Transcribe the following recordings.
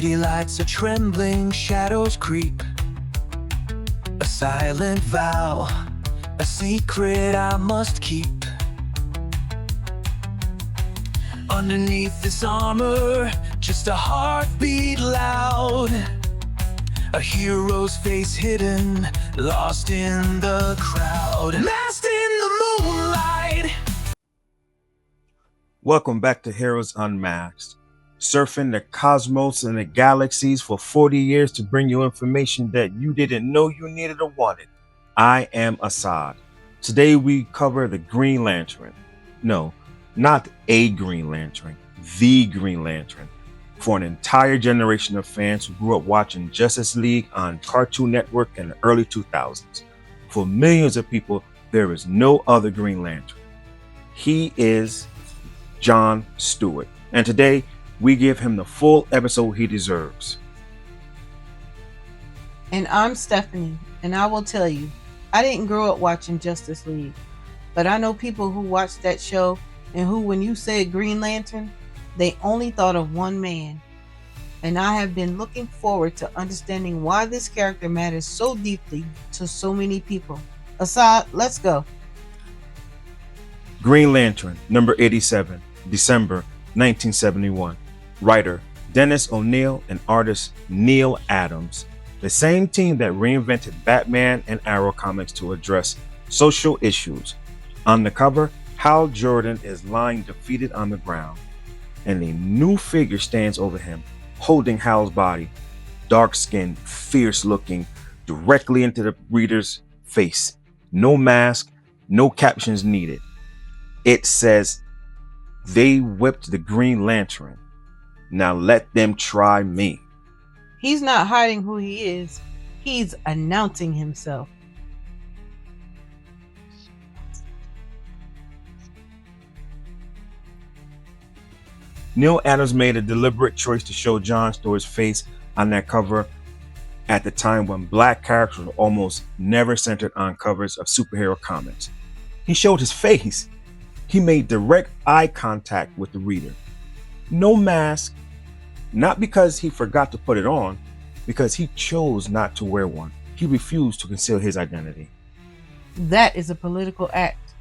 City lights are trembling, shadows creep. A silent vow, a secret I must keep. Underneath this armor, just a heartbeat loud. A hero's face hidden, lost in the crowd. Masked in the moonlight. Welcome back to Heroes Unmasked, surfing the cosmos and the galaxies for 40 years to bring you information that you didn't know you needed or wanted. I am Assad. Today we cover the Green Lantern. No, not a Green Lantern, the Green Lantern. For an entire generation of fans who grew up watching Justice League on Cartoon Network in the early 2000s. For millions of people, there is no other Green Lantern. He is John Stewart, and today we give him the full episode he deserves. And I'm Stephanie, and I will tell you, I didn't grow up watching Justice League, but I know people who watched that show and who, when you said Green Lantern, they only thought of one man. And I have been looking forward to understanding why this character matters so deeply to so many people. Assad, let's go. Green Lantern, number 87. December 1971. Writer Dennis O'Neil and artist Neil Adams. The same team that reinvented Batman and Arrow comics to address social issues. On the cover, Hal Jordan is lying defeated on the ground, and a new figure stands over him, holding Hal's body, dark-skinned, fierce-looking, directly into the reader's face. No mask, no captions needed. It says, "They whipped the Green Lantern. Now let them try me." He's not hiding who he is. He's announcing himself. Neil Adams made a deliberate choice to show John Stewart's face on that cover at the time when black characters were almost never centered on covers of superhero comics. He showed his face. He made direct eye contact with the reader. No mask, not because he forgot to put it on, because he chose not to wear one. He refused to conceal his identity. That is a political act.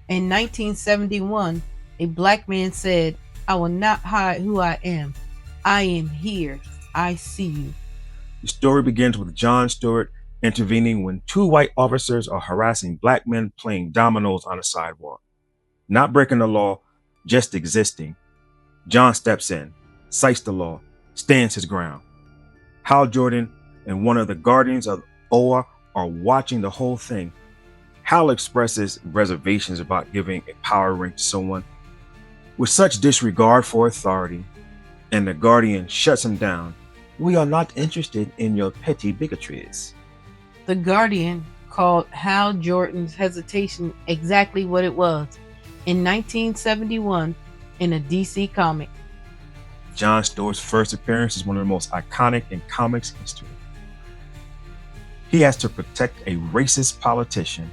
In 1971, a black man said, "I will not hide who I am. I am here. I see you." The story begins with John Stewart intervening when two white officers are harassing black men playing dominoes on a sidewalk. Not breaking the law, just existing. John steps in, cites the law, stands his ground. Hal Jordan and one of the guardians of Oa are watching the whole thing. Hal expresses reservations about giving a power ring to someone with such disregard for authority, and the guardian shuts him down. "We are not interested in your petty bigotries." The Guardian called Hal Jordan's hesitation exactly what it was in 1971 in a DC comic. John Stewart's first appearance is one of the most iconic in comics history. He has to protect a racist politician,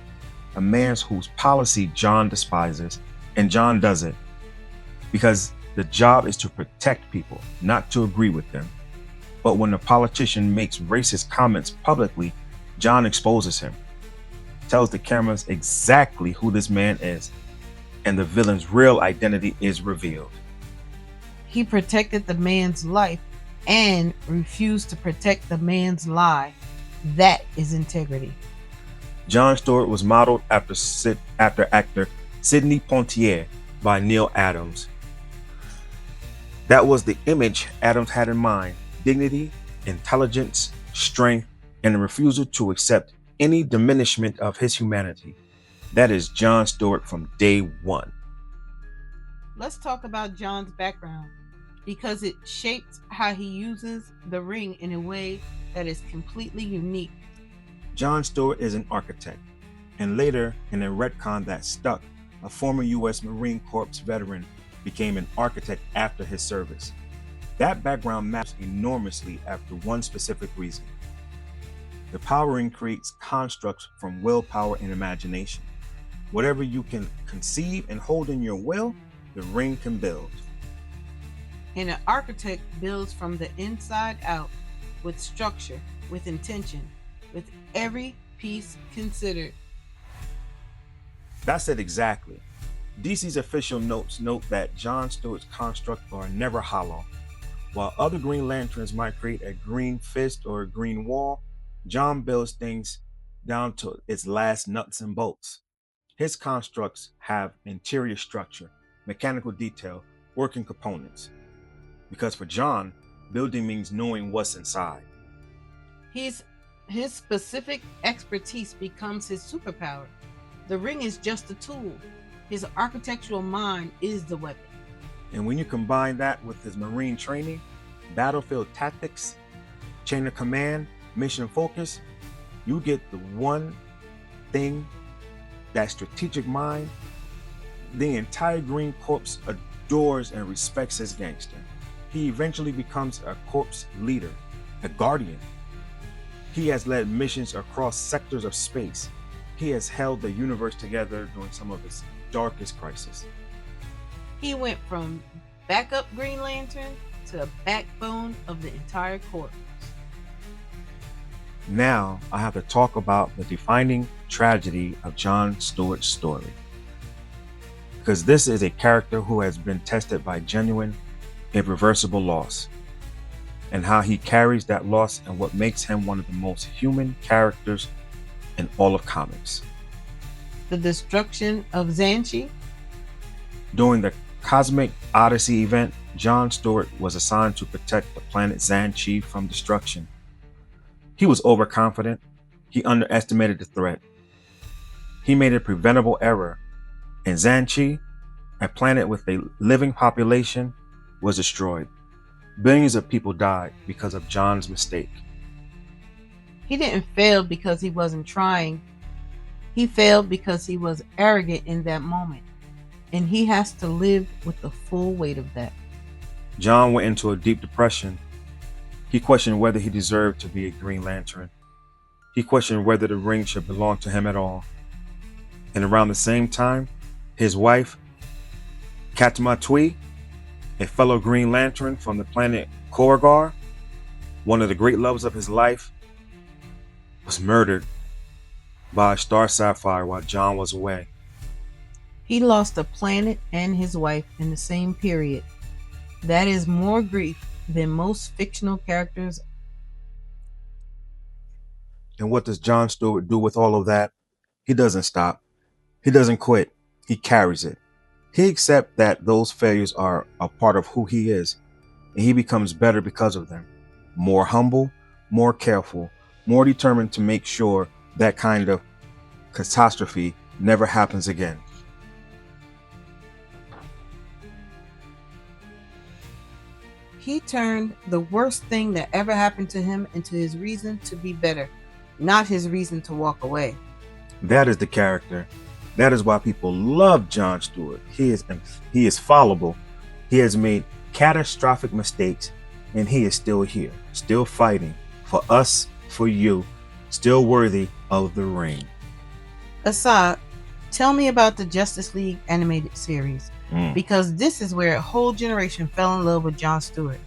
a man whose policy John despises, and John does it because the job is to protect people, not to agree with them. But when the politician makes racist comments publicly, John exposes him, tells the cameras exactly who this man is, and the villain's real identity is revealed. He protected the man's life and refused to protect the man's lie. That is integrity. John Stewart was modeled after actor Sidney Poitier by Neil Adams. That was the image Adams had in mind: dignity, intelligence, strength, and a refusal to accept any diminishment of his humanity. That is John Stewart from day one. Let's talk about John's background, because it shaped how he uses the ring in a way that is completely unique. John Stewart is an architect, and later, in a retcon that stuck, a former U.S. Marine Corps veteran became an architect after his service. That background matters enormously after one specific reason. The power ring creates constructs from willpower and imagination. Whatever you can conceive and hold in your will, the ring can build. And an architect builds from the inside out, with structure, with intention, with every piece considered. That's it exactly. DC's official notes note that John Stewart's constructs are never hollow. While other Green Lanterns might create a green fist or a green wall, John builds things down to its last nuts and bolts. His constructs have interior structure, mechanical detail, working components. Because for John, building means knowing what's inside. His, his specific expertise becomes his superpower. The ring is just a tool. His architectural mind is the weapon. And when you combine that with his Marine training, battlefield tactics, chain of command, mission focus, you get the one thing, that strategic mind. The entire Green Corps adores and respects his gangster. He eventually becomes a corps leader, a guardian. He has led missions across sectors of space. He has held the universe together during some of its darkest crises. He went from backup Green Lantern to the backbone of the entire Corps. Now I have to talk about the defining tragedy of John Stewart's story. Because this is a character who has been tested by genuine, irreversible loss, and how he carries that loss and what makes him one of the most human characters in all of comics. The destruction of Xanshi. During the Cosmic Odyssey event, John Stewart was assigned to protect the planet Xanshi from destruction. He was overconfident. He underestimated the threat. He made a preventable error, and Xanshi, a planet with a living population, was destroyed. Billions of people died because of John's mistake. He didn't fail because he wasn't trying. He failed because he was arrogant in that moment. And he has to live with the full weight of that. John went into a deep depression. He questioned whether he deserved to be a Green Lantern. He questioned whether the ring should belong to him at all. And around the same time, his wife, Katma, a fellow Green Lantern from the planet Koragar, one of the great loves of his life, was murdered by Star Sapphire while John was away. He lost a planet and his wife in the same period. That is more grief than most fictional characters. And what does John Stewart do with all of that? He doesn't stop. He doesn't quit. He carries it. He accepts that those failures are a part of who he is, and he becomes better because of them. More humble, more careful, more determined to make sure that kind of catastrophe never happens again. He turned the worst thing that ever happened to him into his reason to be better, not his reason to walk away. That is the character. That is why people love John Stewart. He is fallible. He has made catastrophic mistakes, and he is still here, still fighting for us, for you, still worthy of the ring. Assad, tell me about the Justice League animated series, because this is where a whole generation fell in love with John Stewart.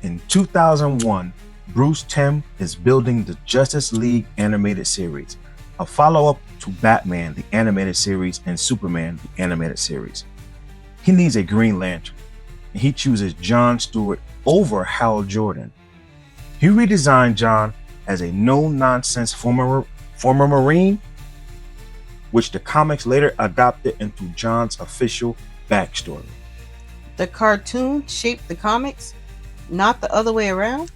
In 2001, Bruce Timm is building the Justice League animated series, a follow-up to Batman, the animated series, and Superman, the animated series. He needs a Green Lantern, and he chooses John Stewart over Hal Jordan. He redesigned John as a no-nonsense former Marine, which the comics later adopted into John's official backstory. The cartoon shaped the comics, not the other way around?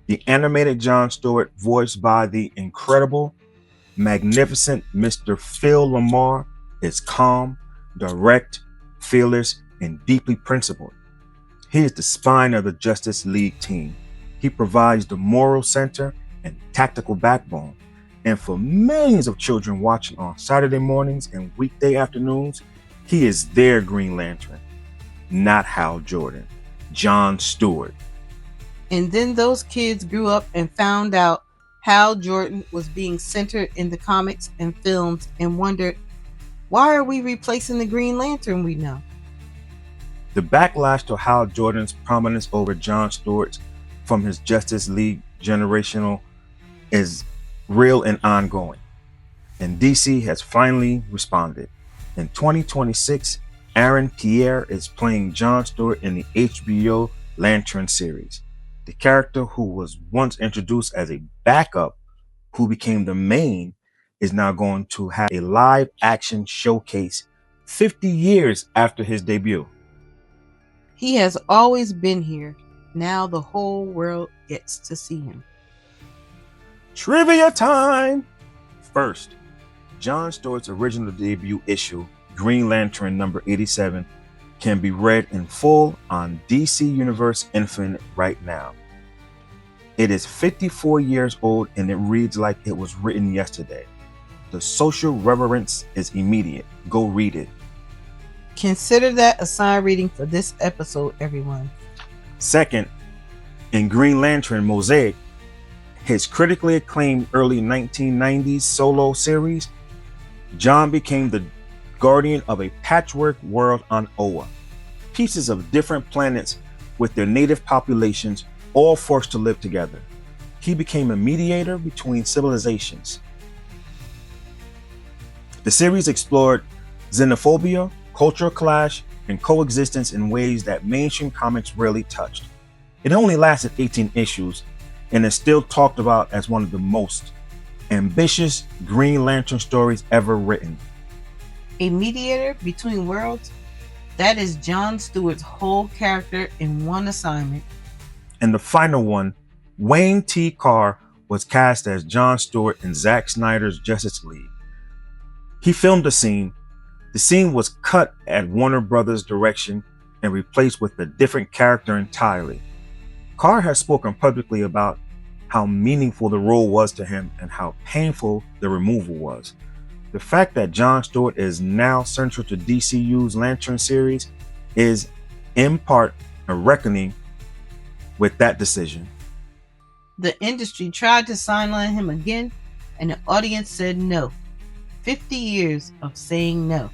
The animated John Stewart, voiced by the incredible, magnificent Mr. Phil Lamar, is calm, direct, fearless, and deeply principled. He is the spine of the Justice League team. He provides the moral center and tactical backbone. And for millions of children watching on Saturday mornings and weekday afternoons, he is their Green Lantern, not Hal Jordan, John Stewart. And then those kids grew up and found out Hal Jordan was being centered in the comics and films and wondered, why are we replacing the Green Lantern we know? The backlash to Hal Jordan's prominence over Jon Stewart's from his Justice League generational is real and ongoing, and DC has finally responded. In 2026, Aaron Pierre is playing Jon Stewart in the HBO Lantern series. The character, who was once introduced as a backup who became the main, is now going to have a live action showcase 50 years after his debut. He has always been here. Now the whole world gets to see him. Trivia time! First, Jon Stewart's original debut issue, Green Lantern number 87, can be read in full on DC Universe Infinite right now. It is 54 years old and it reads like it was written yesterday. The social reverence is immediate. Go read it. Consider that assigned reading for this episode, everyone. Second, in Green Lantern Mosaic, his critically acclaimed early 1990s solo series, Jon became the guardian of a patchwork world on Oa. Pieces of different planets with their native populations all forced to live together. He became a mediator between civilizations. The series explored xenophobia, cultural clash, and coexistence in ways that mainstream comics rarely touched. It only lasted 18 issues and is still talked about as one of the most ambitious Green Lantern stories ever written. A mediator between worlds? That is Jon Stewart's whole character in one assignment. And the final one, Wayne T. Carr was cast as Jon Stewart in Zack Snyder's Justice League. He filmed a scene. The scene was cut at Warner Brothers' direction and replaced with a different character entirely. Carr has spoken publicly about how meaningful the role was to him and how painful the removal was. The fact that Jon Stewart is now central to DCU's Lantern series is, in part, a reckoning with that decision. The industry tried to sideline him again, and the audience said no. 50 years of saying no.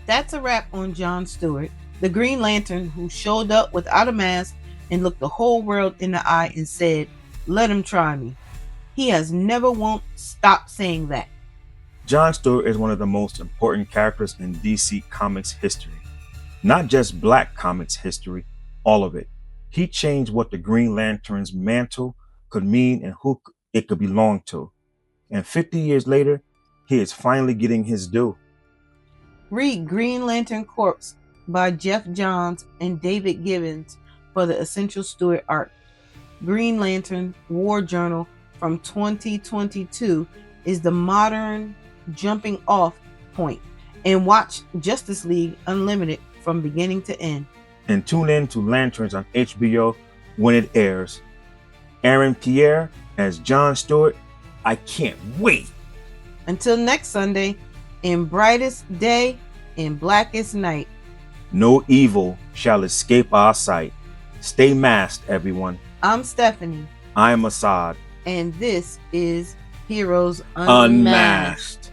That's a wrap on Jon Stewart, the Green Lantern who showed up without a mask and looked the whole world in the eye and said, "Let him try me." He has never won't stop saying that. Jon Stewart is one of the most important characters in DC Comics history. Not just Black Comics history, all of it. He changed what the Green Lantern's mantle could mean and who it could belong to. And 50 years later, he is finally getting his due. Read Green Lantern Corps by Jeff Johns and David Gibbons for the Essential Stewart art. Green Lantern War Journal from 2022 is the modern jumping off point. And watch Justice League Unlimited from beginning to end. And tune in to Lanterns on HBO when it airs. Aaron Pierre as Jon Stewart. I can't wait. Until next Sunday, in brightest day, in blackest night, no evil shall escape our sight. Stay masked, everyone. I'm Stephanie. I am Assad. And this is Heroes Unmasked.